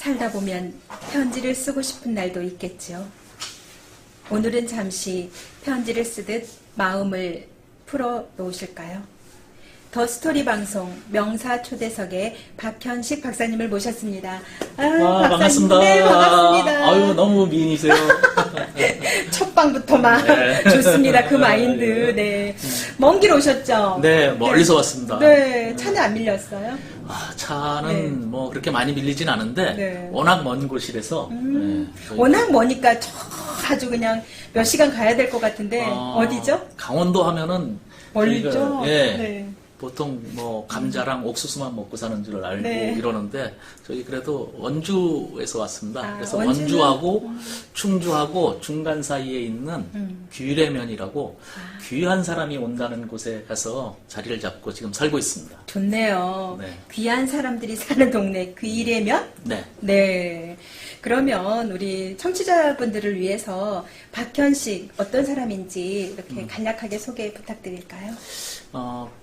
살다 보면 편지를 쓰고 싶은 날도 있겠지요. 오늘은 잠시 편지를 쓰듯 마음을 풀어 놓으실까요? 더 스토리 방송 명사 초대석에 박현식 박사님을 모셨습니다. 박사님, 반갑습니다. 네, 반갑습니다. 아유, 너무 미인이세요. 첫 방부터만 네. 좋습니다. 그 마인드. 네. 먼 길 오셨죠? 네, 멀리서 왔습니다. 네, 차는 안 밀렸어요? 차는 네. 뭐 그렇게 많이 밀리진 않은데 네. 워낙 먼 곳이라서 네, 저희- 워낙 머니까 아주 그냥 몇 시간 가야 될 것 같은데 어디죠? 강원도 하면은 멀리죠? 저희가, 예, 네. 보통 뭐 감자랑 옥수수만 먹고 사는 줄 알고 네. 이러는데 저희 그래도 원주에서 왔습니다. 그래서 원주는? 원주하고 충주하고 중간 사이에 있는 귀래면이라고 귀한 사람이 온다는 곳에 가서 자리를 잡고 지금 살고 있습니다. 좋네요. 네. 귀한 사람들이 사는 동네 귀래면? 네. 네. 그러면 우리 청취자분들을 위해서 박현식 어떤 사람인지 이렇게 간략하게 소개 부탁드릴까요?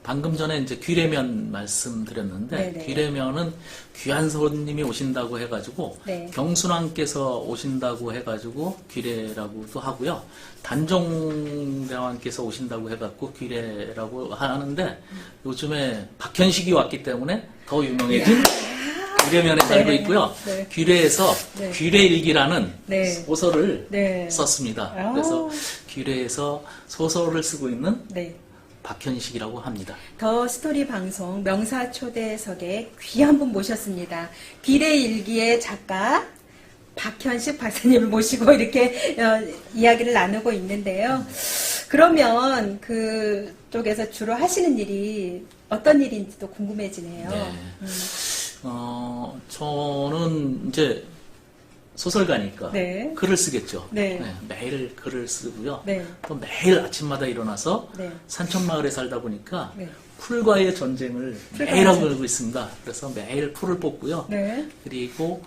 방금 전에 이제 귀래면 말씀드렸는데, 네네. 귀래면은 귀한 손님이 오신다고 해가지고, 네. 경순왕께서 오신다고 해가지고, 귀래라고도 하고요. 단종대왕께서 오신다고 해갖고, 귀래라고 하는데, 요즘에 박현식이 왔기 때문에 더 유명해진 귀래면에 살고 네. 있고요. 네. 귀래에서 네. 귀래일기라는 네. 소설을 네. 썼습니다. 아. 그래서 귀래에서 소설을 쓰고 있는 네. 박현식이라고 합니다. 더 스토리 방송 명사 초대석에 귀한 분 모셨습니다. 비례일기의 작가 박현식 박사님을 모시고 이렇게 이야기를 나누고 있는데요. 그러면 그쪽에서 주로 하시는 일이 어떤 일인지도 궁금해지네요. 네. 저는 이제 소설가니까 네. 글을 쓰겠죠. 네. 매일 글을 쓰고요. 네. 또 매일 아침마다 일어나서 네. 산천마을에 살다 보니까 네. 풀과의 전쟁을 풀과의 매일 하고 전쟁. 놀고 있습니다. 그래서 매일 풀을 뽑고요. 네. 그리고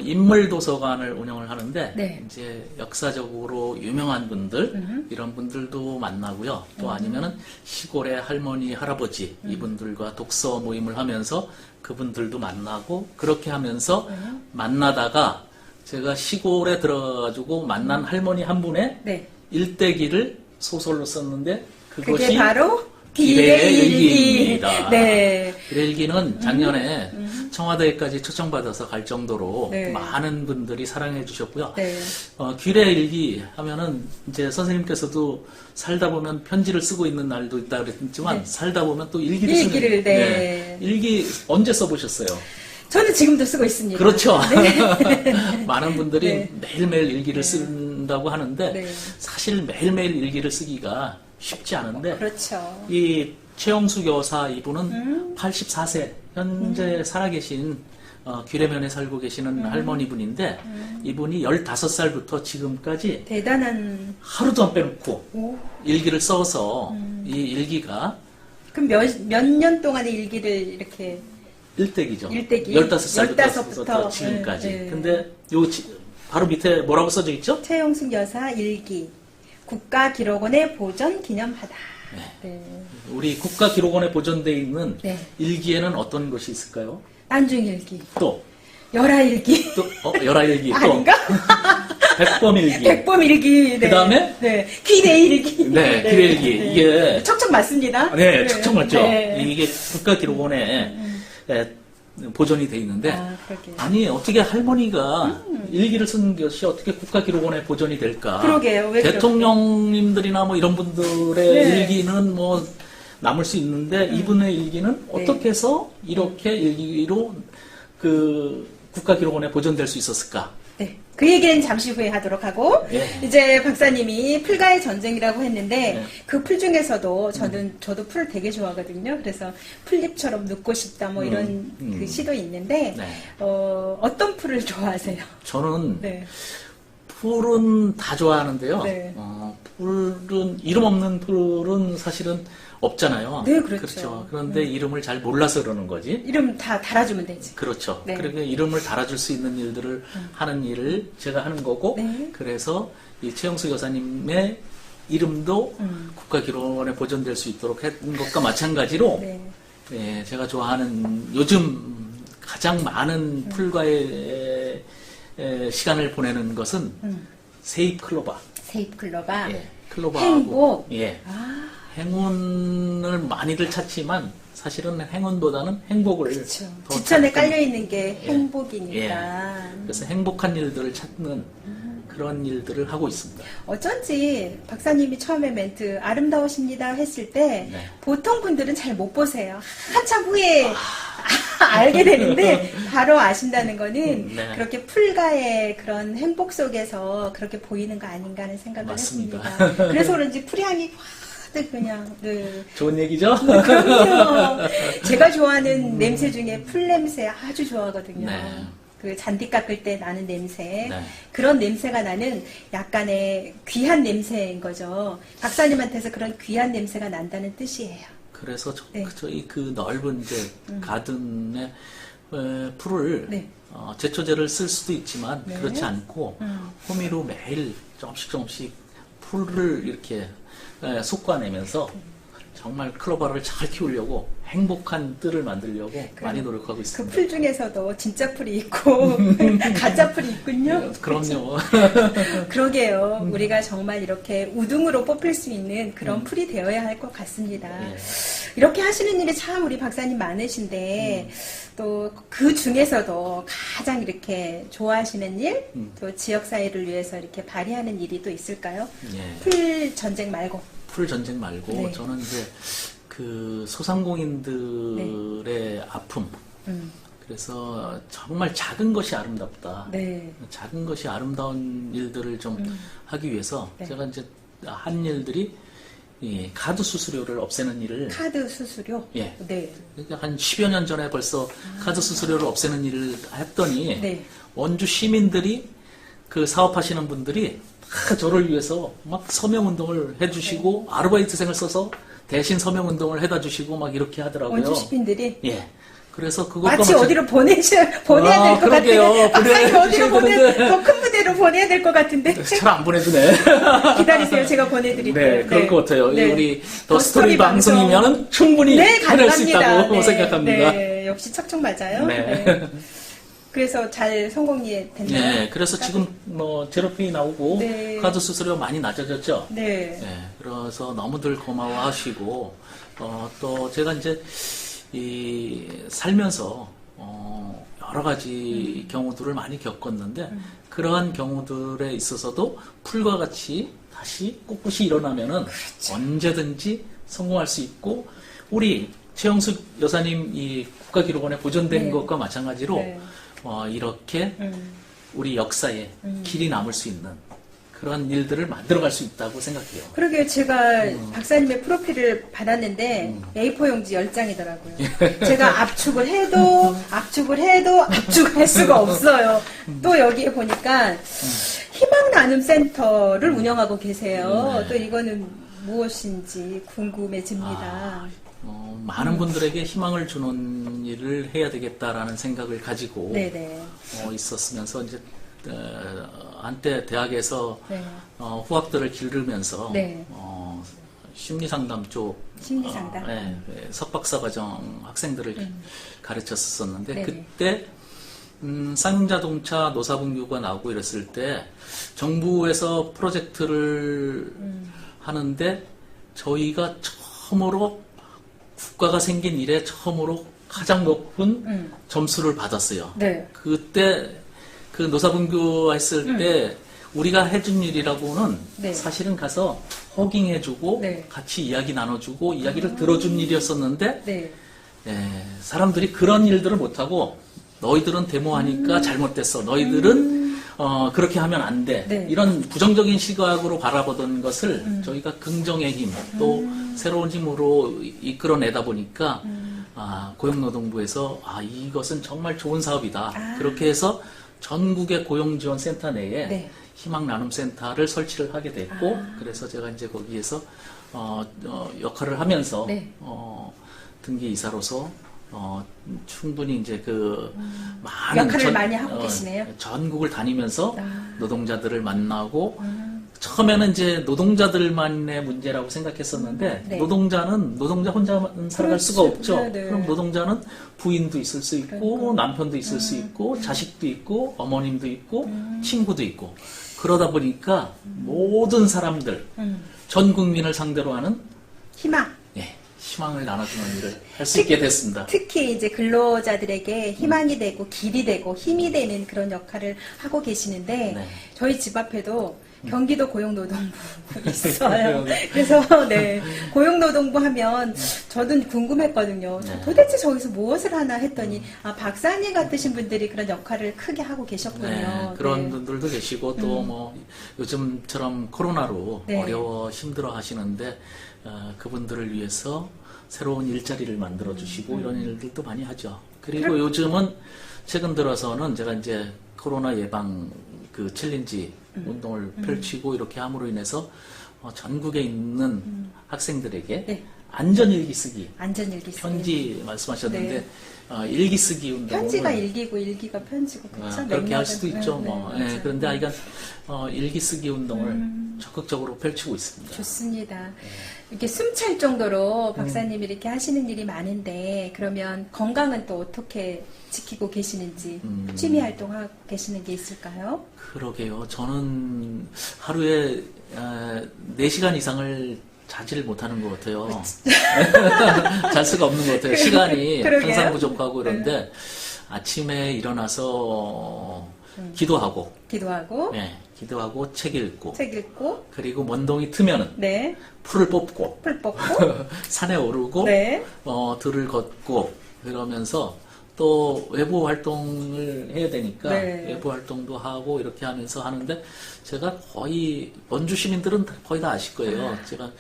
인물도서관을 운영을 하는데 네. 이제 역사적으로 유명한 분들 이런 분들도 만나고요. 또 아니면은 시골의 할머니 할아버지 이분들과 독서 모임을 하면서 그분들도 만나고 그렇게 하면서 만나다가 제가 시골에 들어가지고 만난 할머니 한 분의 네. 일대기를 소설로 썼는데 그게 그것이 바로 비례일기입니다. 비례일기. 네. 비례일기는 작년에 청와대까지 초청받아서 갈 정도로 네. 많은 분들이 사랑해 주셨고요. 네. 귀래일기 하면은 이제 선생님께서도 살다 보면 편지를 쓰고 있는 날도 있다 그랬지만 네. 살다 보면 또 일기를 일기를, 쓰는 네. 일기 언제 써보셨어요? 저는 지금도 쓰고 있습니다. 그렇죠. 많은 분들이 네. 매일매일 일기를 쓴다고 하는데 네. 사실 매일매일 일기를 쓰기가 쉽지 않은데 그렇죠. 이 최영숙 여사 이분은 84세 현재 살아계신 귀래면에 살고 계시는 할머니분인데 이분이 15살부터 지금까지 대단한. 하루도 안 빼놓고 오. 일기를 써서 이 일기가 그럼 몇 년 동안의 일기를 이렇게. 일대기죠. 일대기? 15살부터 15부터 지금까지. 네, 네. 근데 바로 밑에 뭐라고 써져 있죠? 최영숙 여사 일기. 국가기록원에 보존 기념하다. 네. 우리 국가기록원에 보존되어 있는 네. 일기에는 어떤 것이 있을까요? 안중일기. 또, 열하일기. 열하일기, 또, 아닌가? 백범일기. 백범일기. 네. 그다음에? 네. 귀래일기. 네, 귀래일기. 이게- 척척 맞습니다. 네, 척척 맞죠? 네. 이게 국가기록원에 보존이 돼 있는데, 그러게요. 아니, 어떻게 할머니가 일기를 쓴 것이 어떻게 국가기록원에 보존이 될까? 그러게요. 왜 대통령님들이나 뭐 이런 분들의 네. 일기는 뭐 남을 수 있는데, 이분의 일기는 어떻게 해서 이렇게 일기로 그 국가기록원에 보존될 수 있었을까? 네. 그 얘기는 잠시 후에 하도록 하고, 예. 이제 박사님이 풀과의 전쟁이라고 했는데, 네. 그 풀 중에서도 저도 풀을 되게 좋아하거든요. 그래서 풀잎처럼 눕고 싶다, 뭐 이런 그 시도 있는데, 네. 어떤 풀을 좋아하세요? 저는 네. 풀은 다 좋아하는데요. 네. 풀은 이름 없는 풀은 사실은 없잖아요. 네, 그렇죠. 그런데 이름을 잘 몰라서 그러는 거지. 이름 다 달아주면 되지. 그렇죠. 네. 그러니까 이름을 달아줄 수 있는 일들을 하는 일을 제가 하는 거고, 네. 그래서 이 최영수 여사님의 이름도 국가기록원에 보존될 수 있도록 했던 것과 마찬가지로, 네. 예, 제가 좋아하는 요즘 가장 많은 풀과의 시간을 보내는 것은 세입 클로바. 세입 클로바. 예, 클로바하고 행복. 예, 아, 행운을 많이들 찾지만 사실은 행운보다는 행복을 그렇죠. 더 지천에 찾는- 깔려 있는 게 예. 행복이니까. 그래서 행복한 일들을 찾는 그런 일들을 하고 있습니다. 어쩐지 박사님이 처음에 멘트 아름다우십니다 했을 때 네. 보통 분들은 잘 못 보세요. 한참 후에 알게 되는데 바로 아신다는 거는 네. 그렇게 풀가의 그런 행복 속에서 그렇게 보이는 거 아닌가 하는 생각을 맞습니다. 했습니다. 그래서 그런지 풀향이 확 그냥 네. 좋은 얘기죠? 그럼요. 제가 좋아하는 냄새 중에 풀 냄새 아주 좋아하거든요. 네. 그 잔디 깎을 때 나는 냄새. 네. 그런 냄새가 나는 약간의 귀한 냄새인 거죠. 박사님한테서 그런 귀한 냄새가 난다는 뜻이에요. 그래서 네. 저희 그 넓은 이제 가든에 풀을 네. 제초제를 쓸 수도 있지만 네. 그렇지 않고 호미로 매일 조금씩 풀을 이렇게 솎아내면서 정말 클로바를 잘 키우려고 행복한 뜰을 만들려고 많이 노력하고 그 있습니다. 풀 중에서도 진짜 풀이 있고 가짜 풀이 있군요. 그럼요. 그러게요. 우리가 정말 이렇게 우등으로 뽑힐 수 있는 그런 풀이 되어야 할 것 같습니다. 예. 이렇게 하시는 일이 참 우리 박사님 많으신데 또 그 중에서도 가장 이렇게 좋아하시는 일, 또 지역 사회를 위해서 이렇게 발휘하는 일이 또 있을까요? 예. 풀 전쟁 말고. 풀 전쟁 말고 네. 저는 이제 그 소상공인들의 아픔. 그래서 정말 작은 것이 아름답다. 네. 작은 것이 아름다운 일들을 좀 하기 위해서 네. 제가 이제 한 일들이 이 카드 수수료를 없애는 일을 카드 수수료? 예. 네. 한 10여 년 전에 벌써 카드 수수료를 없애는 일을 했더니 네. 원주 시민들이 그 사업하시는 분들이 다 저를 위해서 막 서명운동을 해주시고 아르바이트생을 써서 대신 서명운동을 해다 주시고 막 이렇게 하더라고요. 원주 시민들이 예. 그래서 그것과 마치 어디로 보내야 될 것 그러게요. 같은데 박사님 어디로 보내주셔야 더 큰 무대로 보내야 될 것 같은데 잘 안 보내주네. 기다리세요. 제가 보내드릴게요. 네, 그럴 것 같아요. 네. 우리 더 스토리 방송이면은 충분히 네, 보낼 수 가능합니다. 있다고 네, 생각합니다. 네, 역시 척척 맞아요. 네. 네. 그래서 잘 성공이 됐나요? 네, 그래서 지금 뭐 제로페이 나오고 네. 카드 수수료 많이 낮아졌죠. 네. 네, 그래서 너무들 고마워하시고 또 제가 이제 이 살면서 여러 가지 경우들을 많이 겪었는데 그러한 경우들에 있어서도 풀과 같이 다시 꿋꿋이 일어나면은 그렇죠. 언제든지 성공할 수 있고 우리 최영숙 여사님 이 국가기록원에 보존된 네. 것과 마찬가지로 네. 이렇게 우리 역사에 길이 남을 수 있는 그런 일들을 만들어갈 수 있다고 생각해요. 그러게요. 제가 박사님의 프로필을 받았는데 A4 용지 10장이더라고요. 제가 압축을 해도 압축할 수가 없어요. 또 여기에 보니까 희망 나눔 센터를 운영하고 계세요. 네. 또 이거는 무엇인지 궁금해집니다. 많은 분들에게 희망을 주는 일을 해야 되겠다라는 생각을 가지고 네네. 있었으면서 이제 한때 대학에서 네. 후학들을 기르면서 네. 심리상담 쪽 심리상담. 석박사 과정 학생들을 가르쳤었는데 네네. 그때 쌍용자동차 노사분규가 나오고 이랬을 때 정부에서 프로젝트를 하는데 저희가 처음으로 국가가 생긴 이래 처음으로 가장 높은 점수를 받았어요. 네. 그때 그 노사분규 했을 때 우리가 해준 일이라고는 네. 사실은 가서 허깅해주고 네. 같이 이야기 나눠주고 이야기를 들어준 일이었었는데 네. 사람들이 그런 일들을 못하고 너희들은 데모하니까 잘못됐어. 너희들은 그렇게 하면 안 돼. 네. 이런 부정적인 시각으로 바라보던 것을 저희가 긍정의 힘, 또 새로운 힘으로 이끌어내다 보니까 고용노동부에서 이것은 정말 좋은 사업이다. 그렇게 해서 전국의 고용지원센터 내에 네. 희망나눔센터를 설치를 하게 됐고 그래서 제가 이제 거기에서 역할을 하면서 네. 등기 이사로서 충분히 이제 그 많은 역할을 많이 하고 계시네요. 전국을 다니면서 노동자들을 만나고 처음에는 이제 노동자들만의 문제라고 생각했었는데 네. 노동자는 노동자 혼자만 살아갈 수가 그렇죠. 없죠. 네, 네. 그럼 노동자는 부인도 있을 수 있고 그러니까. 남편도 있을 수 있고 자식도 있고 어머님도 있고 친구도 있고 그러다 보니까 모든 사람들 전 국민을 상대로 하는 희망. 예, 희망을 나눠주는 일을 할 수 있게 됐습니다. 특히 이제 근로자들에게 희망이 되고 길이 되고 힘이 되는 그런 역할을 하고 계시는데 네. 저희 집 앞에도 경기도 고용노동부 있어요. 그래서 네 고용노동부 하면 저도 궁금했거든요. 네. 도대체 저기서 무엇을 하나 했더니 아 박사님 같으신 분들이 그런 역할을 크게 하고 계셨군요. 네, 그런 네. 분들도 계시고 또 뭐 요즘처럼 코로나로 네. 어려워 힘들어 하시는데 그분들을 위해서 새로운 일자리를 만들어 주시고 이런 일들도 많이 하죠. 그리고 요즘은 최근 들어서는 제가 이제 코로나 예방 그 챌린지 운동을 펼치고 이렇게 함으로 인해서 전국에 있는 학생들에게 네. 안전일기 쓰기 안전일기 쓰기. 편지 말씀하셨는데 네. 일기 쓰기 운동을 편지가 일기고 일기가 편지고 그렇죠. 그렇게 할 수도 있죠. 뭐. 네, 맞아요. 그런데 하여간 일기 쓰기 운동을 적극적으로 펼치고 있습니다. 좋습니다. 이렇게 숨찰 정도로 박사님이 이렇게 하시는 일이 많은데 그러면 건강은 또 어떻게 지키고 계시는지 취미 활동하고 계시는 게 있을까요? 그러게요. 저는 하루에 4시간 이상을 자지를 못하는 것 같아요. 잘 수가 없는 것 같아요. 시간이 그러게요. 항상 부족하고 그런데 아침에 일어나서 기도하고 기도하고 기도하고 책 읽고 책 읽고 그리고 먼동이 트면은 네 풀을 뽑고 풀 뽑고 산에 오르고 네 들을 걷고 그러면서 또 외부 활동을 해야 되니까 네. 외부 활동도 하고 이렇게 하면서 하는데 제가 거의 원주 시민들은 거의 다 아실 거예요. 제가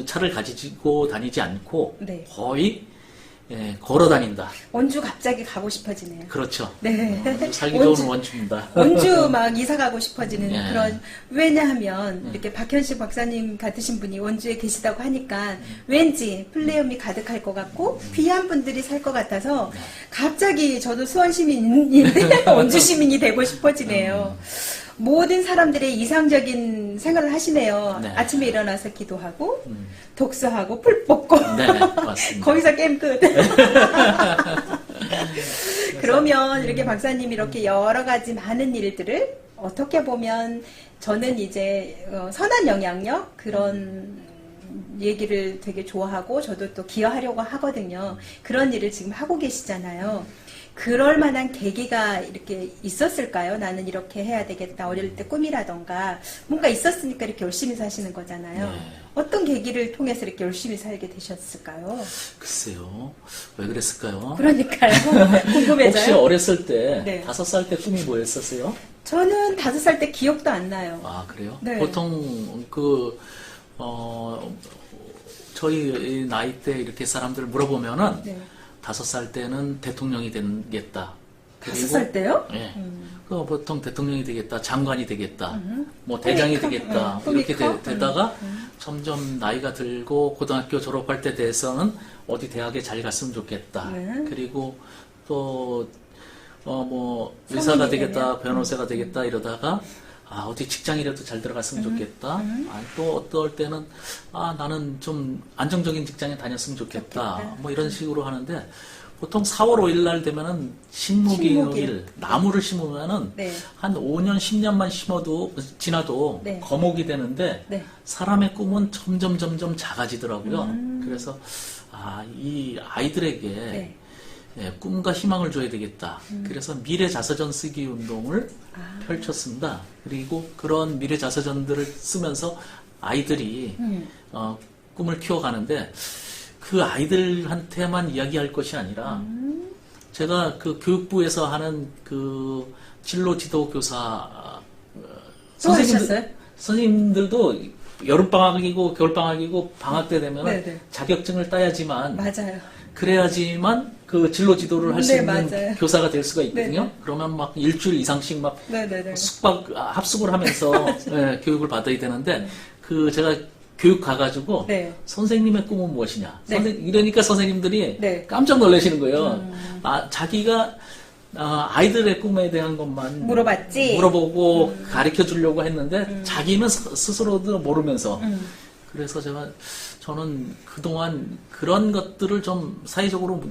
차를 가지고 다니지 않고 네. 거의 걸어 다닌다. 원주 갑자기 가고 싶어지네요. 그렇죠. 네. 살기 원주- 좋은 원주입니다. 원주 막 이사 가고 싶어지는 예. 그런 왜냐하면 이렇게 박현식 박사님 같으신 분이 원주에 계시다고 하니까 왠지 플레이엄이 가득할 것 같고 귀한 분들이 살 것 같아서 갑자기 저도 수원 시민인데 원주 시민이 되고 싶어지네요. 모든 사람들의 이상적인 생활을 하시네요. 네. 아침에 일어나서 기도하고 독서하고 풀 뽑고 네, 맞습니다. 거기서 게임 끝. 그러면 이렇게 박사님이 이렇게 여러 가지 많은 일들을 어떻게 보면 저는 이제 선한 영향력 그런 얘기를 되게 좋아하고 저도 또 기여하려고 하거든요. 그런 일을 지금 하고 계시잖아요. 그럴 만한 계기가 이렇게 있었을까요? 나는 이렇게 해야 되겠다. 어릴 때 꿈이라던가 뭔가 있었으니까 이렇게 열심히 사시는 거잖아요. 네. 어떤 계기를 통해서 이렇게 열심히 살게 되셨을까요? 글쎄요. 왜 그랬을까요? 그러니까요. 혹시 궁금해져요. 어렸을 때 네. 5살 때 꿈이 뭐였었어요? 저는 5살 때 기억도 안 나요. 아, 그래요? 네. 보통 저희 나이 때 이렇게 사람들 물어보면은 네. 5살 때는 대통령이 되겠다. 5살 때요? 예. 그 보통 대통령이 되겠다, 장관이 되겠다, 뭐 대장이 꿈이 되겠다 커. 이렇게 꿈이 커? 되다가 점점 나이가 들고 고등학교 졸업할 때 돼서는 어디 대학에 잘 갔으면 좋겠다. 네. 그리고 또 뭐 성인이 의사가 되겠다, 되면? 변호사가 되겠다 이러다가 어디 직장이라도 잘 들어갔으면 좋겠다. 또 어떨 때는 나는 좀 안정적인 직장에 다녔으면 좋겠다. 좋겠다. 뭐 이런 식으로 하는데 보통 4월 5일 날 되면은 식목일 나무를 심으면은 네. 한 5년 10년만 지나도 네. 거목이 되는데 네. 사람의 꿈은 점점 작아지더라고요. 그래서 이 아이들에게 네. 꿈과 희망을 줘야 되겠다. 그래서 미래 자서전 쓰기 운동을 펼쳤습니다. 그리고 그런 미래 자서전들을 쓰면서 아이들이 꿈을 키워가는데 그 아이들한테만 이야기할 것이 아니라 제가 그 교육부에서 하는 그 진로 지도 교사 또 하셨어요? 선생님들도 여름방학이고 겨울방학이고 방학 때 되면 네네. 자격증을 따야지만 맞아요. 그래야지만 그 진로 지도를 할 수 네, 있는 맞아요. 교사가 될 수가 있거든요. 네네. 그러면 막 일주일 이상씩 막 네네네. 합숙을 하면서 교육을 받아야 되는데 제가 교육 가가지고 네. 선생님의 꿈은 무엇이냐? 네. 이러니까 선생님들이 네. 깜짝 놀라시는 거예요. 자기가 아이들의 꿈에 대한 것만 물어봤지? 물어보고 가르쳐 주려고 했는데 자기는 스스로도 모르면서 그래서 저는 그동안 그런 것들을 좀 사회적으로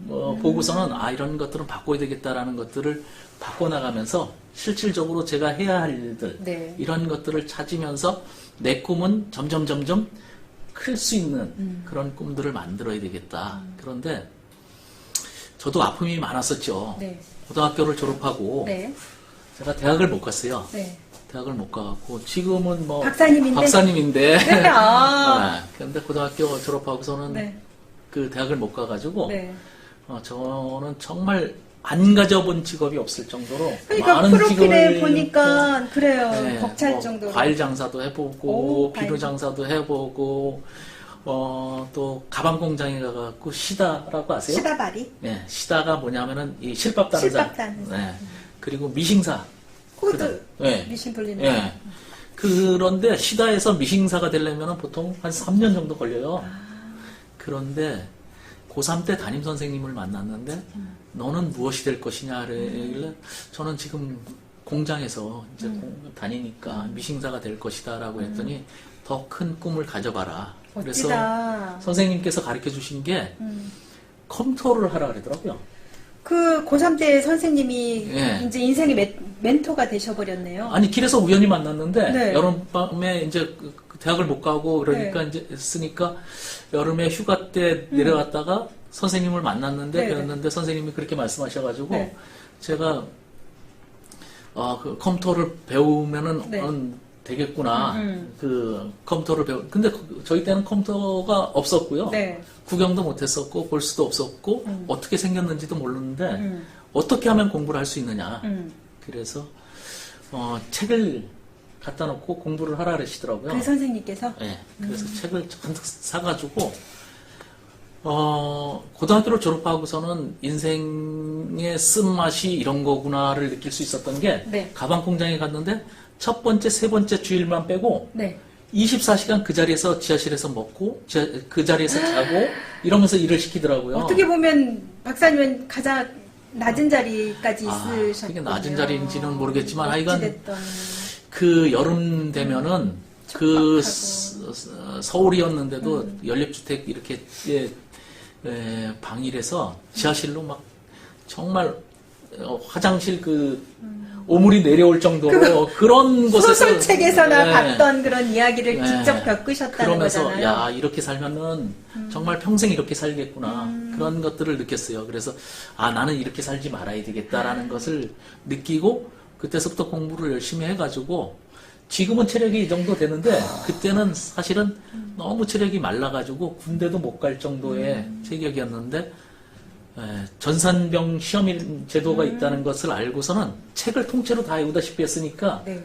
보고서는 이런 것들은 바꿔야 되겠다라는 것들을 바꿔나가면서 실질적으로 제가 해야 할 일들 네. 이런 것들을 찾으면서 내 꿈은 점점 클 수 있는 그런 꿈들을 만들어야 되겠다. 그런데 저도 아픔이 많았었죠. 네. 고등학교를 졸업하고 네. 제가 대학을 못 갔어요. 네. 대학을 못 가고 지금은 뭐 박사님인데? 네. 그런데 고등학교 졸업하고서는 네. 그 대학을 못 가가지고 네. 저는 정말 안 가져본 직업이 없을 정도로 그러니까 많은 프로필에 직업을 보니까 그래요. 네, 벅찰 뭐 정도로. 과일 장사도 해보고 오, 비누 과일. 장사도 해보고 또 가방 공장에 가갖고 시다라고 아세요? 시다바리? 네, 시다가 뭐냐면은 이 실밥 따는 실밥 따는 사. 네. 그리고 미싱사. 코드. 네. 미신 돌리는. 예. 그런데 시다에서 미싱사가 되려면 보통 한 3년 정도 걸려요. 그런데 고3 때 담임 선생님을 만났는데 너는 무엇이 될 것이냐 그러길래 저는 지금 공장에서 이제 다니니까 미싱사가 될 것이다라고 했더니 더 큰 꿈을 가져봐라. 그래서 멋지다. 선생님께서 가르쳐 주신 게 컴퓨터를 하라 그러더라고요. 그 고3 때 선생님이 예. 이제 인생의 멘토가 되셔버렸네요. 아니 길에서 우연히 만났는데 네. 여름밤에 이제 그 대학을 못 가고 그러니까 네. 이제 쓰니까 여름에 휴가 때 내려갔다가 선생님을 만났는데 네. 뵀는데 선생님이 그렇게 말씀하셔가지고 네. 제가 그 컴퓨터를 배우면은 네. 되겠구나. 그 컴퓨터를 근데 저희 때는 컴퓨터가 없었고요. 네. 구경도 못했었고 볼 수도 없었고 어떻게 생겼는지도 모르는데 음. 어떻게 하면 공부를 할 수 있느냐. 음. 그래서 책을 갖다 놓고 공부를 하라 그러시더라고요. 그 선생님께서 네, 그래서 책을 잔뜩 사가지고 고등학교를 졸업하고서는 인생의 쓴맛이 이런 거구나를 느낄 수 있었던 게 네. 가방 공장에 갔는데 첫 번째, 세 번째 주일만 빼고 네. 24시간 그 자리에서 지하실에서 먹고 그 자리에서 자고 이러면서 일을 시키더라고요. 어떻게 보면 박사님은 가장 낮은 자리까지 있으셨군요. 그게 낮은 자리인지는 모르겠지만 하여간 어찌됐든. 그 여름 되면은 그 척박하고. 서울이었는데도 연립주택 이렇게 방일해서 지하실로 막 정말 화장실 오물이 내려올 정도로 그런 곳에서 소설책에서나 네. 봤던 그런 이야기를 네. 직접 겪으셨다는 그러면서 거잖아요. 야 이렇게 살면은 정말 평생 이렇게 살겠구나 그런 것들을 느꼈어요. 그래서 나는 이렇게 살지 말아야 되겠다라는 것을 느끼고 그때서부터 공부를 열심히 해가지고 지금은 체력이 이 정도 되는데 그때는 사실은 너무 체력이 말라가지고 군대도 못 갈 정도의 체격이었는데 전산병 시험 제도가 있다는 것을 알고서는 책을 통째로 다 외우다시피 했으니까 네.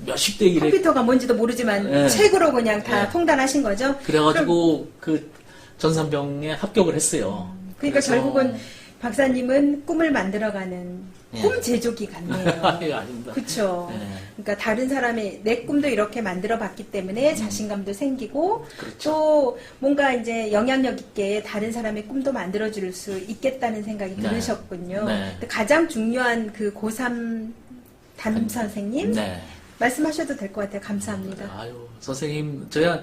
몇십 대 일에 컴퓨터가 뭔지도 모르지만 네. 책으로 그냥 다 네. 통달하신 거죠? 그래가지고 그 전산병에 합격을 했어요. 그러니까 그래서- 결국은 박사님은 꿈을 만들어가는 네. 꿈 제조기 같네요. 아닙니다. 그렇죠. 네. 그러니까 다른 사람의 내 꿈도 이렇게 만들어봤기 때문에 자신감도 생기고 그렇죠. 또 뭔가 이제 영향력 있게 다른 사람의 꿈도 만들어줄 수 있겠다는 생각이 네. 들으셨군요. 네. 근데 가장 중요한 그 고3 담임 선생님 네. 말씀하셔도 될 것 같아요. 감사합니다. 아유, 선생님, 저야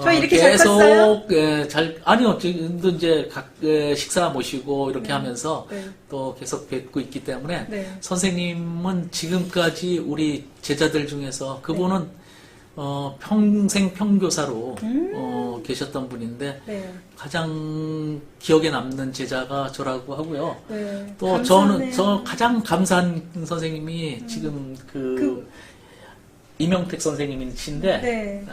저 이렇게 잘 컸어요? 아니요, 지금도 이제 각 식사 모시고 이렇게 하면서 네. 또 계속 뵙고 있기 때문에 네. 선생님은 지금까지 우리 제자들 중에서 그분은 평생 평교사로 계셨던 분인데 네. 가장 기억에 남는 제자가 저라고 하고요. 네. 또 감사하네요. 저 가장 감사한 선생님이 지금 이명택 선생님이신데 네.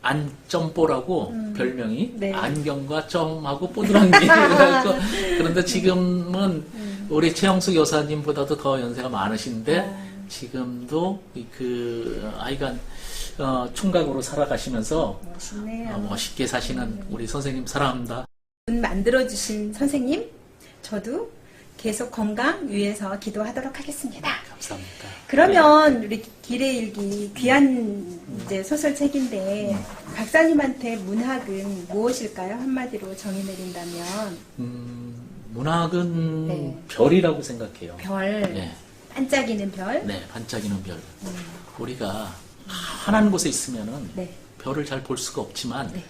안점뽀라고 별명이 네. 안경과 점하고 뽀드랑기 그런데 지금은 우리 최영숙 여사님보다도 더 연세가 많으신데 지금도 그 아이가 총각으로 살아가시면서 멋있네요. 멋있게 사시는 우리 선생님 사랑합니다. 만들어주신 선생님, 저도 계속 건강 위해서 기도하도록 하겠습니다. 감사합니다. 그러면 우리 길의 일기 귀한 이제 소설책인데 박사님한테 문학은 무엇일까요? 한마디로 정의 내린다면. 문학은 네. 별이라고 생각해요. 별, 네. 반짝이는 별. 네, 반짝이는 별. 우리가 환한 곳에 있으면은 네. 별을 잘 볼 수가 없지만 네.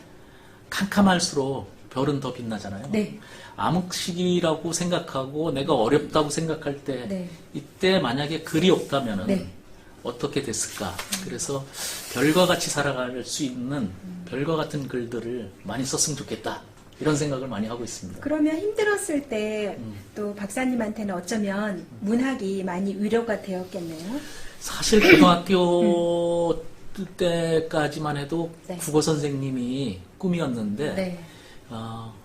캄캄할수록 별은 더 빛나잖아요. 네. 암흑시기라고 생각하고 내가 어렵다고 생각할 때 네. 이때 만약에 글이 없다면은 네. 어떻게 됐을까? 그래서 별과 같이 살아갈 수 있는 별과 같은 글들을 많이 썼으면 좋겠다. 이런 생각을 많이 하고 있습니다. 그러면 힘들었을 때 또 박사님한테는 어쩌면 문학이 많이 위로가 되었겠네요. 사실 고등학교 때까지만 해도 네. 국어 선생님이 꿈이었는데 네.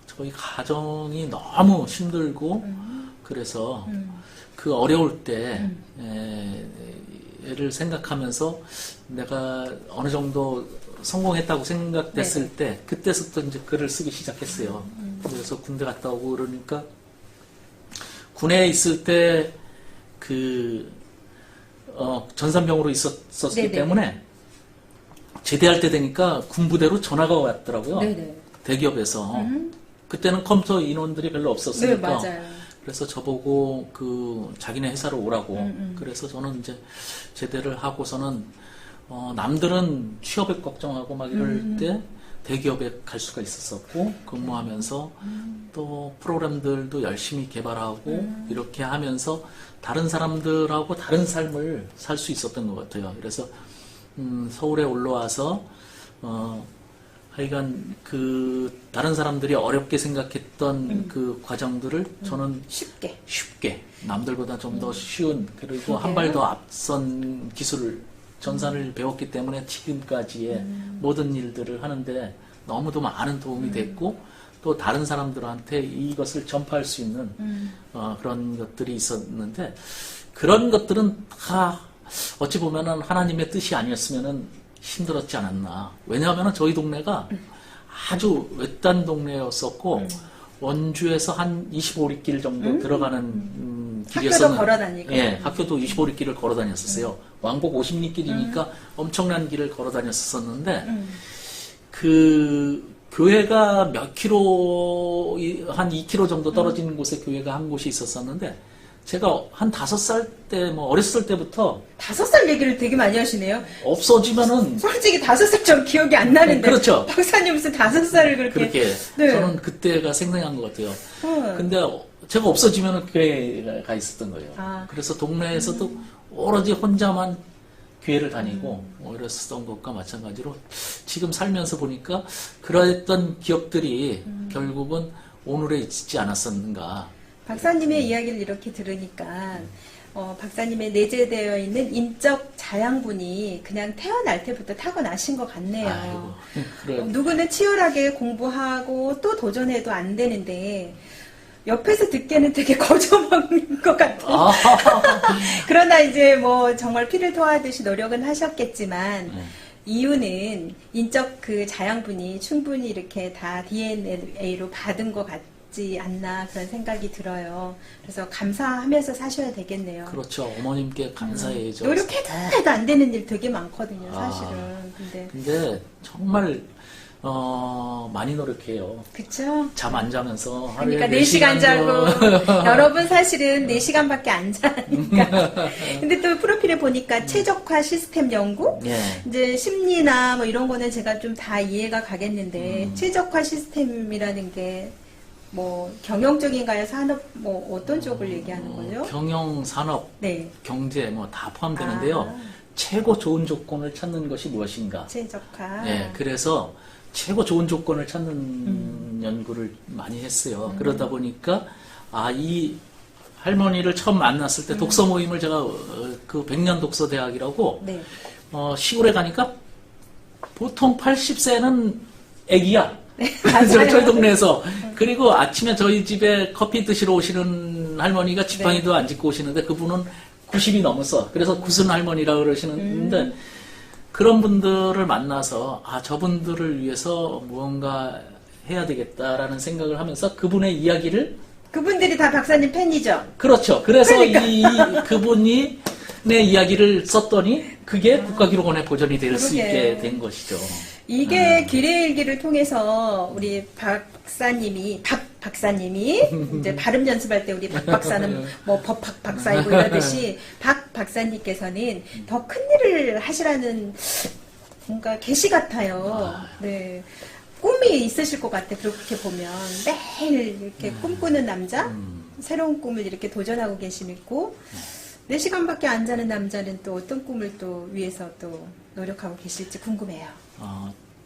저희 가정이 너무 힘들고 그래서 그 어려울 때 를 생각하면서 내가 어느 정도 성공했다고 생각됐을 때 그때부터 이제 글을 쓰기 시작했어요. 그래서 군대 갔다 오고 그러니까 군에 있을 때 그 전산병으로 있었기 네네. 때문에 제대할 때 되니까 군부대로 전화가 왔더라고요. 네네. 대기업에서. 그때는 컴퓨터 인원들이 별로 네, 없었으니까. 맞아요. 그래서 저보고 그 자기네 회사로 오라고. 그래서 저는 이제 제대를 하고서는 남들은 취업에 걱정하고 막 이럴 때 대기업에 갈 수가 있었었고 근무하면서 또 프로그램들도 열심히 개발하고 이렇게 하면서 다른 사람들하고 다른 삶을 살 수 있었던 것 같아요. 그래서 서울에 올라와서 하여간 그 다른 사람들이 어렵게 생각했던 그 과정들을 저는 쉽게 남들보다 좀 더 쉬운 그리고 한 발 더 앞선 기술을 전산을 배웠기 때문에 지금까지의 모든 일들을 하는데 너무도 많은 도움이 됐고 또 다른 사람들한테 이것을 전파할 수 있는 그런 것들이 있었는데 그런 것들은 다 어찌 보면은 하나님의 뜻이 아니었으면은 힘들었지 않았나. 왜냐하면 저희 동네가 아주 외딴 동네였었고 원주에서 한 25리길 정도 들어가는 길이었었는데 학교도 걸어 다니고. 예, 학교도 25리길을 걸어 다녔었어요. 왕복 50리길이니까 엄청난 길을 걸어 다녔었는데 그 교회가 몇 킬로 한 2킬로 정도 떨어진 곳에 교회가 한 곳이 있었었는데 제가 한 5살 때, 뭐, 어렸을 때부터 5살 얘기를 되게 많이 하시네요. 없어지면은, 솔직히 5살 좀 기억이 안 나는데. 그렇죠. 박사님 무슨 5살을 그렇게. 네. 저는 그때가 생생한 것 같아요. 어. 근데 제가 없어지면은 교회에 가 있었던 거예요. 아. 그래서 동네에서도 오로지 혼자만 교회를 다니고, 이랬었던 것과 마찬가지로 지금 살면서 보니까 그러했던 기억들이 결국은 오늘에 있지 않았었는가. 박사님의 이야기를 이렇게 들으니까 박사님의 내재되어 있는 인적 자양분이 그냥 태어날 때부터 타고나신 것 같네요. 아이고, 그래. 누구는 치열하게 공부하고 또 도전해도 안 되는데 옆에서 듣기에는 되게 거저먹는 것 같은. 그러나 이제 뭐 정말 피를 토하듯이 노력은 하셨겠지만 이유는 인적 그 자양분이 충분히 이렇게 다 DNA로 받은 것 같지 않나 그런 생각이 들어요. 그래서 감사하면서 사셔야 되겠네요. 그렇죠. 어머님께 감사해야죠. 노력해도 안 되는 일 되게 많거든요, 사실은. 근데 정말 많이 노력해요. 그쵸? 잠 안 자면서 하루에 그러니까 4시간 자고 여러분 사실은 4시간밖에 안 자니까. 근데 또 프로필에 보니까 최적화 시스템 연구? 예. 이제 심리나 뭐 이런 거는 제가 좀 다 이해가 가겠는데 최적화 시스템이라는 게 뭐 경영적인가요? 산업 뭐 어떤 쪽을 얘기하는 거죠? 경영, 산업, 네. 경제 뭐 다 포함되는데요. 최고 좋은 조건을 찾는 것이 무엇인가? 최적화. 예. 그래서 최고 좋은 조건을 찾는 연구를 많이 했어요. 그러다 보니까 이 할머니를 처음 만났을 때 독서 모임을 제가 그 백년 독서 대학이라고 네. 시골에 가니까 보통 80세는 애기야. 네, 맞아요. 저희 동네에서. 그리고 아침에 저희 집에 커피 드시러 오시는 할머니가 지팡이도 안 짚고 오시는데 그분은 90이 넘었어. 그래서 구순 할머니라고 그러시는데 그런 분들을 만나서 저분들을 위해서 무언가 해야 되겠다라는 생각을 하면서 그분의 이야기를 그분들이 다 박사님 팬이죠? 그렇죠. 그래서 그러니까. 그분이 내 이야기를 썼더니 그게 국가기록원에 보존이 될 수 있게 된 것이죠. 이게 길의 일기를 통해서 우리 박사님이 박사님이 이제 발음 연습할 때 우리 박 박사는 뭐 법학 박사이고 이러듯이 박 박사님께서는 더 큰 일을 하시라는 뭔가 계시 같아요. 네. 꿈이 있으실 것 같아. 그렇게 보면 매일 이렇게 꿈꾸는 남자, 새로운 꿈을 이렇게 도전하고 계시고 4시간밖에 안 자는 남자는 또 어떤 꿈을 또 위해서 또 노력하고 계실지 궁금해요.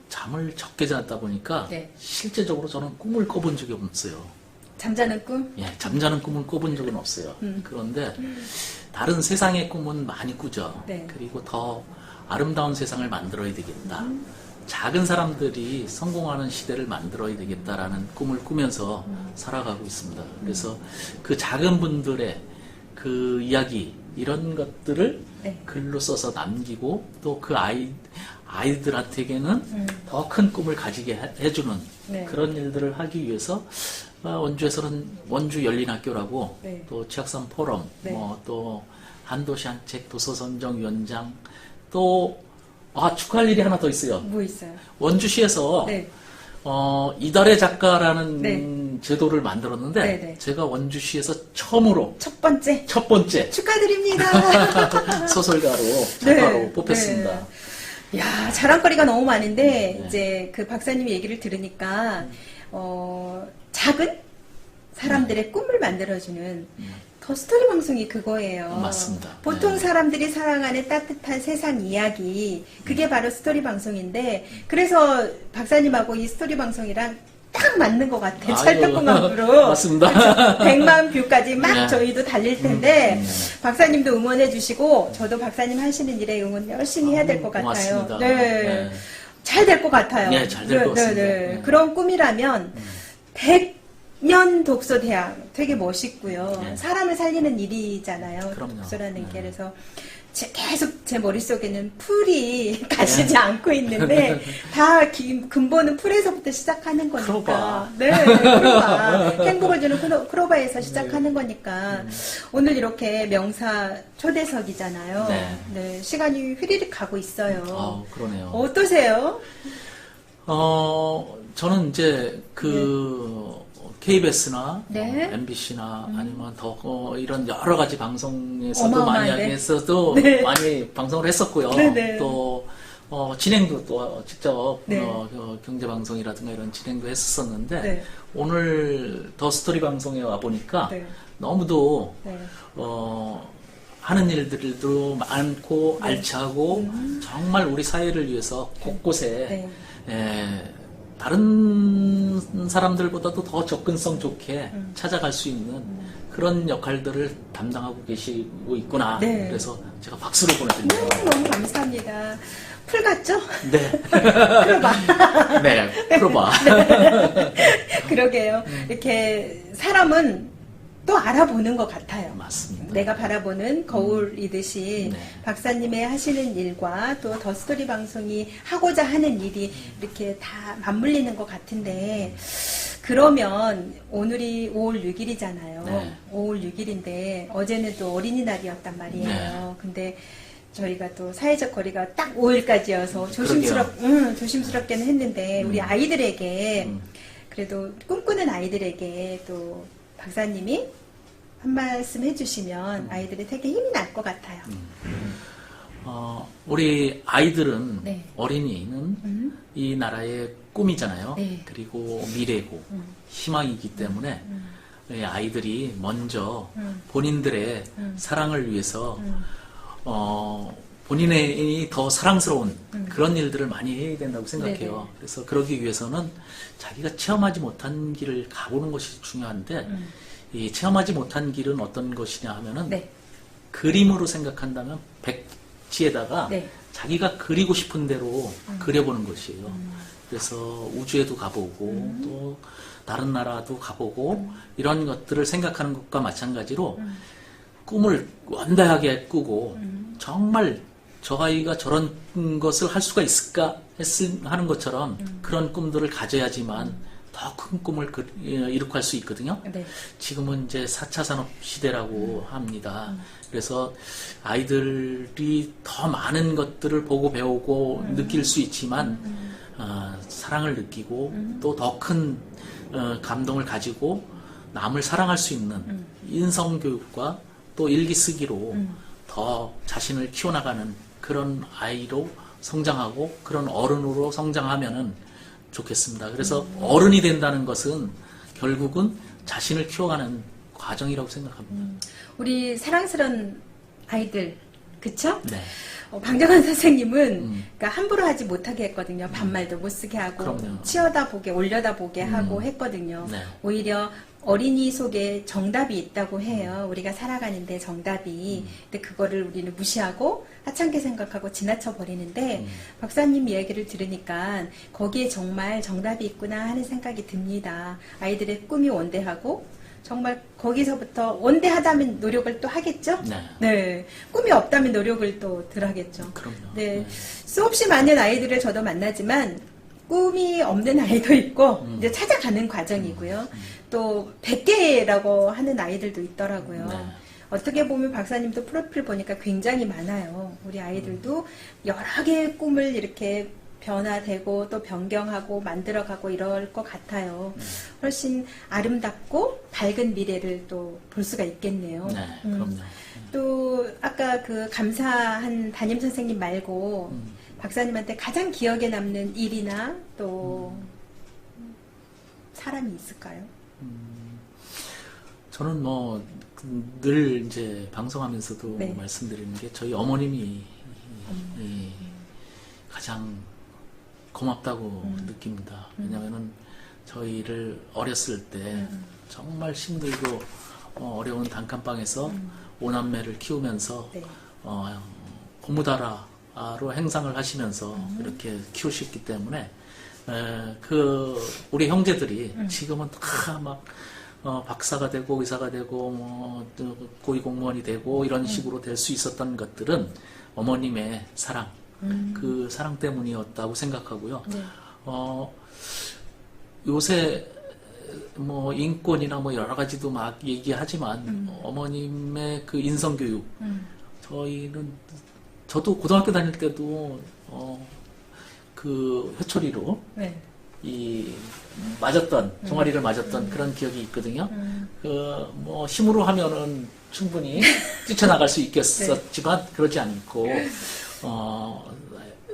잠을 적게 자다 보니까 네. 실제적으로 저는 꿈을 꿔본 적이 없어요. 잠자는 꿈? 예, 잠자는 꿈을 꿔본 적은 없어요. 그런데 다른 세상의 꿈은 많이 꾸죠. 네. 그리고 더 아름다운 세상을 만들어야 되겠다. 작은 사람들이 성공하는 시대를 만들어야 되겠다라는 꿈을 꾸면서 살아가고 있습니다. 그래서 그 작은 분들의 그 이야기 이런 것들을 네. 글로 써서 남기고 또 그 아이들한테게는 더 큰 꿈을 가지게 해주는 네. 그런 일들을 하기 위해서 원주에서는 원주 열린학교라고 네. 또 지학산 포럼 네. 또 한도시 한책 도서선정위원장 또 축하할 일이 하나 더 있어요. 뭐 있어요? 원주시에서 네. 이달의 작가라는 네. 제도를 만들었는데 네, 네. 제가 원주시에서 처음으로 첫 번째 첫 번째 축하드립니다. 소설가로 작가로 네, 뽑혔습니다. 네. 야, 자랑거리가 너무 많은데 네. 이제 그 박사님 얘기를 들으니까 작은 사람들의 꿈을 만들어주는 더 스토리 방송이 그거예요. 맞습니다. 보통 네. 사람들이 사랑하는 따뜻한 세상 이야기 그게 바로 스토리 방송인데 그래서 박사님하고 이 스토리 방송이랑 딱 맞는 것 같아요. 찰떡궁합으로. 맞습니다. 100만 뷰까지 막 네. 저희도 달릴 텐데 박사님도 응원해 주시고 저도 박사님 하시는 일에 응원 열심히 해야 될 것 같아요. 고맙습니다. 네. 네. 잘 될 것 같아요. 네, 잘 될 것 같습니다. 네. 그런 꿈이라면 100년 독서대학 되게 멋있고요. 네. 사람을 살리는 일이잖아요. 그럼요. 독서라는 게. 네. 그래서 계속 제 머릿속에는 풀이 가시지 않고 있는데 다 근본은 풀에서부터 시작하는 거니까. 크로바. 네, 크로바. 행복을 주는 크로바에서 시작하는 거니까. 오늘 이렇게 명사 초대석이잖아요. 네. 네, 시간이 휘리릭 가고 있어요. 그러네요. 어떠세요? 저는 이제 KBS나 네. MBC나 아니면 더 이런 여러 가지 방송에서도 어마어마한데? 많이 했어도 네. 많이 방송을 했었고요. 네네. 또 진행도 또 직접 네. 경제 방송이라든가 이런 진행도 했었었는데 네. 오늘 더 스토리 방송에 와 보니까 네. 너무도 네. 하는 일들도 많고 알차고 정말 우리 사회를 위해서 곳곳에 네. 다른 사람들보다도 더 접근성 좋게 찾아갈 수 있는 그런 역할들을 담당하고 계시고 있구나. 네. 그래서 제가 박수를 보내드립니다. 너무 감사합니다. 풀 같죠? 네. 풀어봐. 네, 풀어봐. 그러게요. 이렇게 사람은 또 알아보는 것 같아요. 맞습니다. 내가 바라보는 거울이듯이 네. 박사님의 하시는 일과 또 더 스토리 방송이 하고자 하는 일이 이렇게 다 맞물리는 것 같은데 그러면 오늘이 5월 6일이잖아요. 네. 5월 6일인데 어제는 또 어린이날이었단 말이에요. 네. 근데 저희가 또 사회적 거리가 딱 5일까지여서 조심스럽게는 했는데 우리 아이들에게 그래도 꿈꾸는 아이들에게 또 박사님이 한 말씀 해주시면 아이들이 되게 힘이 날 것 같아요. 우리 아이들은 네. 어린이는 이 나라의 꿈이잖아요. 네. 그리고 미래고 희망이기 때문에 아이들이 먼저 본인들의 사랑을 위해서 본인이 더 사랑스러운 그런 일들을 많이 해야 된다고 생각해요. 네네. 그래서 그러기 위해서는 자기가 체험하지 못한 길을 가보는 것이 중요한데 이 체험하지 못한 길은 어떤 것이냐 하면은 네. 그림으로 생각한다면 백지에다가 네. 자기가 그리고 싶은 대로 그려보는 것이에요. 그래서 우주에도 가보고 또 다른 나라도 가보고 이런 것들을 생각하는 것과 마찬가지로 꿈을 원대하게 꾸고 정말 저 아이가 저런 것을 할 수가 있을까 하는 것처럼 그런 꿈들을 가져야지만 더 큰 꿈을 이룩할 수 있거든요. 네. 지금은 이제 4차 산업 시대라고 합니다. 그래서 아이들이 더 많은 것들을 보고 배우고 느낄 수 있지만 사랑을 느끼고 또 더 큰 감동을 가지고 남을 사랑할 수 있는 인성교육과 또 일기 쓰기로 더 자신을 키워나가는 그런 아이로 성장하고 그런 어른으로 성장하면은 좋겠습니다. 그래서 어른이 된다는 것은 결국은 자신을 키워가는 과정이라고 생각합니다. 우리 사랑스러운 아이들, 그쵸? 네. 방정환 선생님은 그러니까 함부로 하지 못하게 했거든요. 반말도 못 쓰게 하고 그럼요. 치어다보게 올려다보게 하고 했거든요. 네. 오히려 어린이 속에 정답이 있다고 해요. 우리가 살아가는데 정답이. 근데 그거를 우리는 무시하고 하찮게 생각하고 지나쳐 버리는데 박사님 이야기를 들으니까 거기에 정말 정답이 있구나 하는 생각이 듭니다. 아이들의 꿈이 원대하고 정말 거기서부터 원대하다면 노력을 또 하겠죠? 네. 네. 꿈이 없다면 노력을 또 덜 하겠죠. 그럼요. 네. 수없이 많은 아이들을 저도 만나지만 꿈이 없는 아이도 있고 이제 찾아가는 과정이고요. 또 100개라고 하는 아이들도 있더라고요. 네. 어떻게 보면 박사님도 프로필 보니까 굉장히 많아요. 우리 아이들도 여러 개의 꿈을 이렇게 변화되고 또 변경하고 만들어가고 이럴 것 같아요. 훨씬 아름답고 밝은 미래를 또 볼 수가 있겠네요. 네, 그럼요. 또 아까 그 감사한 담임 선생님 말고 박사님한테 가장 기억에 남는 일이나 또 사람이 있을까요? 저는 뭐 늘 이제 방송하면서도 네. 말씀드리는 게 저희 어머님이 가장 고맙다고 느낍니다. 왜냐하면은 저희를 어렸을 때 정말 힘들고 어려운 단칸방에서 오남매를 키우면서 네. 고무다라로 행상을 하시면서 이렇게 키우셨기 때문에 우리 형제들이 지금은 다 막 박사가 되고 의사가 되고 또 고위 공무원이 되고 이런 식으로 될 수 있었던 것들은 어머님의 사랑, 그 사랑 때문이었다고 생각하고요. 네. 요새 뭐 인권이나 뭐 여러 가지도 막 얘기하지만 어머님의 그 인성교육, 저도 고등학교 다닐 때도 그 회초리로 네. 이 맞았던 종아리를 맞았던 그런 기억이 있거든요. 뭐 힘으로 하면은 충분히 뛰쳐나갈 수 있겠었지만 그러지 않고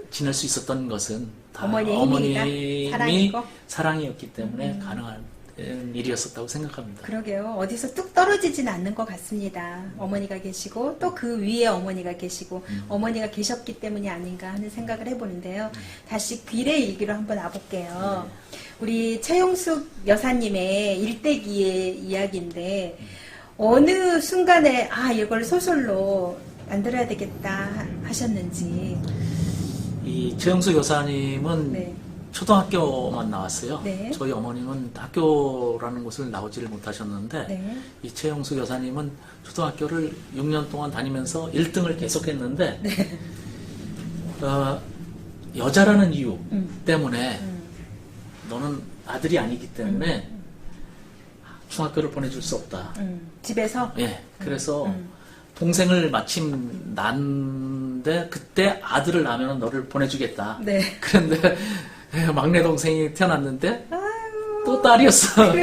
지낼 수 있었던 것은 다 어머니의 어머님이 사랑이고? 사랑이었기 때문에 가능한 일이었었다고 생각합니다. 그러게요. 어디서 뚝 떨어지진 않는 것 같습니다. 어머니가 계시고 또 그 위에 어머니가 계시고 어머니가 계셨기 때문이 아닌가 하는 생각을 해보는데요. 다시 귀의 일기로 한번 와볼게요. 우리 최용숙 여사님의 일대기의 이야기인데 어느 순간에 이걸 소설로 만들어야 되겠다 하셨는지. 이 최영수 여사님은 네. 초등학교만 나왔어요. 네. 저희 어머님은 학교라는 곳을 나오지를 못하셨는데 네. 이 최영수 여사님은 초등학교를 6년 동안 다니면서 1등을 계속했는데 네. 여자라는 이유 때문에 너는 아들이 아니기 때문에 중학교를 보내줄 수 없다. 집에서? 예, 그래서 동생을 마침 낳는데 그때 아들을 낳으면 너를 보내주겠다. 네. 그런데 막내 동생이 태어났는데 또 딸이었어.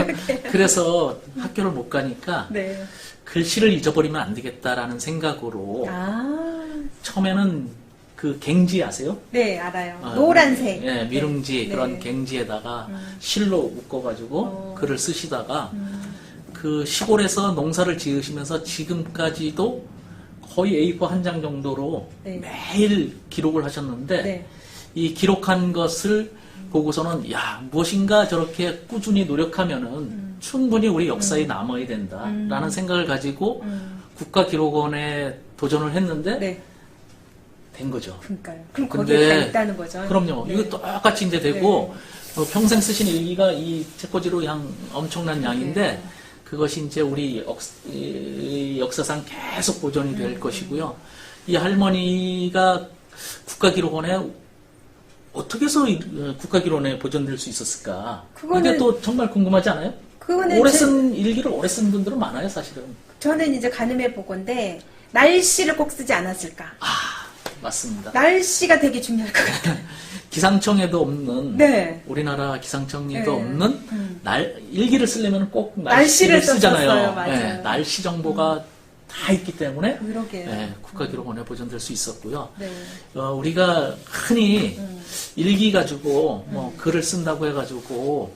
그래서 학교를 못 가니까 네. 글씨를 잊어버리면 안 되겠다라는 생각으로 아, 처음에는 그 갱지 아세요? 네, 알아요. 노란색. 예, 미룽지 네. 그런 네. 갱지에다가 실로 묶어가지고 글을 쓰시다가 음. 그 시골에서 농사를 지으시면서 지금까지도 거의 A4 한 장 정도로 네. 매일 기록을 하셨는데 네. 이 기록한 것을 보고서는 무엇인가 저렇게 꾸준히 노력하면은 충분히 우리 역사에 남아야 된다라는 생각을 가지고 국가기록원에 도전을 했는데 네. 된 거죠. 그러니까요. 그럼 근데 거기에 다 있다는 거죠. 그럼요. 네. 이거 똑같이 이제 되고 평생 쓰신 일기가 이 책꽂이로 엄청난 양인데 그것이 이제 우리 이 역사상 계속 보존이 될 것이고요. 이 할머니가 국가기록원에 어떻게 해서 국가기록원에 보존될 수 있었을까? 이게 또 정말 궁금하지 않아요? 그거는 오래 쓴 일기를 오래 쓴 분들은 많아요, 사실은. 저는 이제 가늠해 보건데 날씨를 꼭 쓰지 않았을까? 맞습니다. 날씨가 되게 중요할 것 같아요. 기상청에도 없는 네. 우리나라 기상청에도 네. 없는 일기를 쓰려면 꼭 날씨를 날씨를 쓰잖아요. 썼었어요. 맞아요. 네, 날씨 정보가 다 있기 때문에 그러게요. 네, 국가기록원에 보존될 수 있었고요. 네. 우리가 흔히 일기 가지고 뭐 글을 쓴다고 해가지고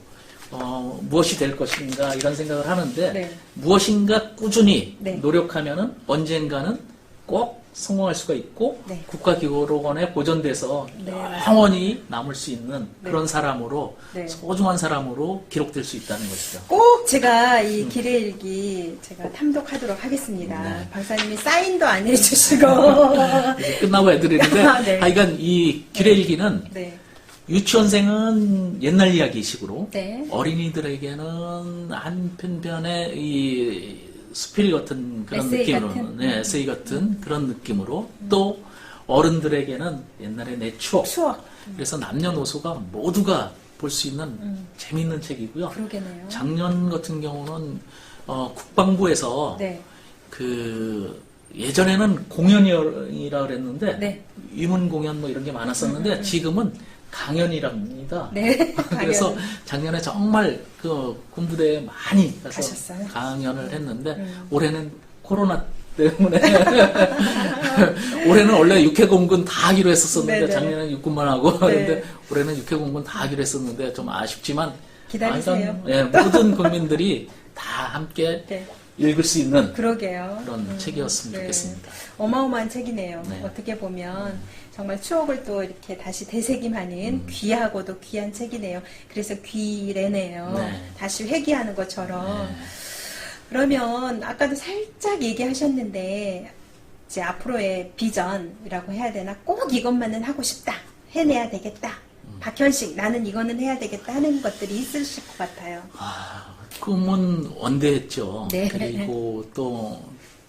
무엇이 될 것인가 이런 생각을 하는데 네. 무엇인가 꾸준히 네. 노력하면은 언젠가는 꼭 성공할 수가 있고 네. 국가기록원에 보존돼서 네, 영원히 남을 수 있는 네. 그런 사람으로 네. 소중한 사람으로 기록될 수 있다는 것이죠. 꼭 제가 이 기레일기 제가 탐독하도록 하겠습니다. 네. 박사님이 사인도 안 해주시고. 이제 끝나고 해드리는데 아, 네. 하여간 이 기레일기는 네. 유치원생은 옛날 이야기식으로 네. 어린이들에게는 한편편의 이 수필 같은 그런 에세이 느낌으로, 같은? 네, 에세이 같은 그런 느낌으로 또 어른들에게는 옛날의 내 추억. 추억. 그래서 남녀노소가 모두가 볼 수 있는 재미있는 책이고요. 그러게네요. 작년 같은 경우는 국방부에서 네. 그 예전에는 공연이라 그랬는데 네. 위문 공연 뭐 이런 게 많았었는데 지금은 강연이랍니다. 네. 그래서 강연. 작년에 정말 그 군부대에 많이 가서 가셨어요? 강연을 했는데 올해는 코로나 때문에 올해는 원래 육해공군 다 하기로 했었었는데 네네. 작년에는 육군만 하고 그런데 네. 올해는 육해공군 다 하기로 했었는데 좀 아쉽지만 기다리세요. 예, 모든 국민들이 다 함께 네. 읽을 수 있는 그러게요. 그런 책이었으면 네. 좋겠습니다. 어마어마한 책이네요. 네. 어떻게 보면 정말 추억을 또 이렇게 다시 되새김하는 귀하고도 귀한 책이네요. 그래서 귀래네요. 네. 다시 회귀하는 것처럼. 네. 그러면 아까도 살짝 얘기하셨는데 이제 앞으로의 비전이라고 해야 되나? 꼭 이것만은 하고 싶다. 해내야 되겠다. 박현식 나는 이거는 해야 되겠다 하는 것들이 있으실 것 같아요. 꿈은 원대했죠. 네. 그리고 또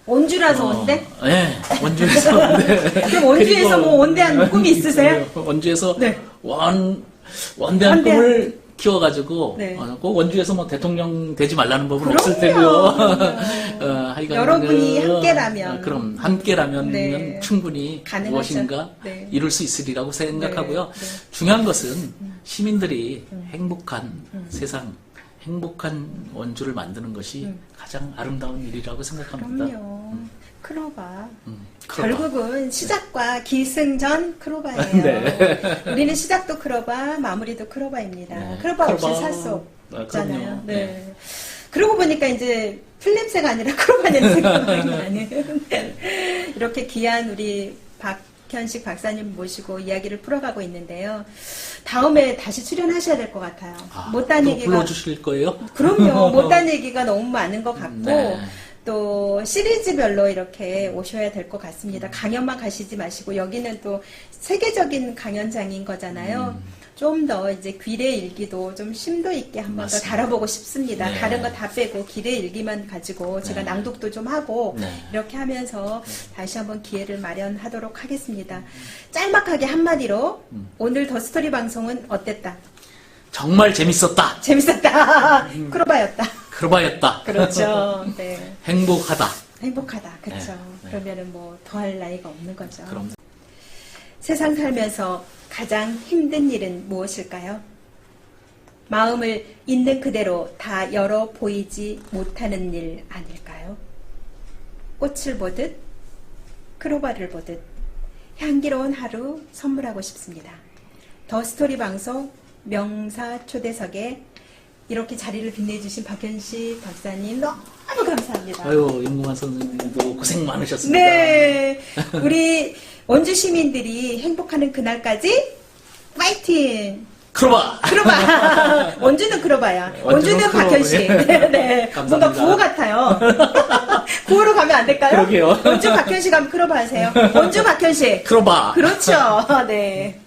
원주라서 원대? 네, 원주에서 원대. 그럼 원주에서 그리고 뭐 원대한 꿈이 있으세요? 원주에서 네. 원대한 원대한 꿈을 키워가지고 네. 꼭 원주에서 뭐 대통령 되지 말라는 법은 그럼요. 없을 테고요. 하여간 여러분이 함께라면. 그럼 함께라면 네. 충분히 가능하죠. 무엇인가 네. 이룰 수 있으리라고 생각하고요. 네. 네. 중요한 것은 시민들이 행복한 세상, 행복한 원주를 만드는 것이 가장 아름다운 일이라고 생각합니다. 그럼요. 크로바. 크로바. 결국은 시작과 기승전 크로바예요. 네. 우리는 시작도 크로바, 마무리도 크로바입니다. 네. 크로바 없이 크로바. 살 수 없잖아요. 그럼요. 네. 네. 그러고 보니까 이제 풀냄새가 아니라 크로바 냄새가 많이 나는 이렇게 귀한 우리 박현식 박사님 모시고 이야기를 풀어가고 있는데요. 다음에 다시 출연하셔야 될 것 같아요. 못한 또 얘기가 불러주실 거예요? 그럼요. 못한 얘기가 너무 많은 것 같고 네. 또 시리즈별로 이렇게 오셔야 될 것 같습니다. 강연만 가시지 마시고 여기는 또 세계적인 강연장인 거잖아요. 좀 더 이제 귀래 일기도 좀 심도 있게 한번 더 맞습니다. 다뤄보고 싶습니다. 네. 다른 거 다 빼고 귀래 일기만 가지고 제가 네. 낭독도 좀 하고 네. 이렇게 하면서 다시 한번 기회를 마련하도록 하겠습니다. 짤막하게 한마디로 오늘 더 스토리 방송은 어땠다? 정말 재밌었다. 재밌었다. 크로바였다. 크로바였다. 그렇죠. 네. 행복하다. 행복하다. 그렇죠. 네. 그러면은 뭐 더할 나위가 없는 거죠. 그럼 세상 살면서 가장 힘든 일은 무엇일까요? 마음을 있는 그대로 다 열어 보이지 못하는 일 아닐까요? 꽃을 보듯 크로바를 보듯 향기로운 하루 선물하고 싶습니다. 더 스토리 방송 명사 초대석에 이렇게 자리를 빛내주신 박현식 박사님 너무 감사합니다. 아유, 임금환 선생님도 고생 많으셨습니다. 네, 우리 원주 시민들이 행복하는 그날까지 파이팅! 크로바! 크로바! 원주는 크로바야. 원주는 원주는 크로바. 박현식. 네, 네. 뭔가 감사합니다. 구호 같아요. 구호로 가면 안 될까요? 그러게요. 원주 박현식 하면 크로바 하세요. 원주 박현식. 크로바! 그렇죠. 네.